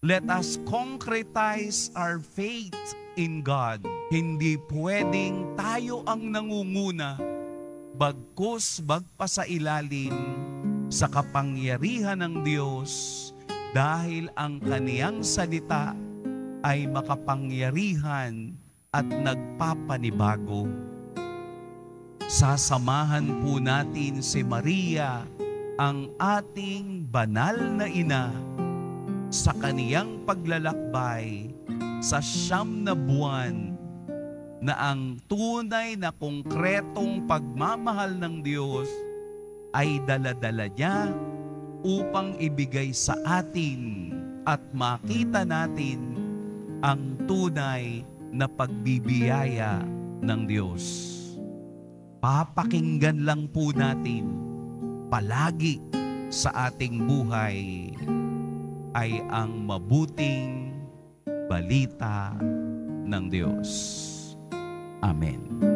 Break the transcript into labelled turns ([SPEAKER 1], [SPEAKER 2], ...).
[SPEAKER 1] Let us concretize our faith in God. Hindi pwedeng tayo ang nangunguna, bagkus magpasailalim sa kapangyarihan ng Diyos dahil ang kaniyang salita ay makapangyarihan at nagpapanibago. Sasamahan po natin si Maria, ang ating banal na ina, sa kaniyang paglalakbay sa 9 na buwan na ang tunay na konkretong pagmamahal ng Diyos ay dala-dala niya upang ibigay sa atin at makita natin ang tunay na pagbibiyaya ng Diyos. Papakinggan lang po natin palagi sa ating buhay ay ang mabuting balita ng Diyos. Amen.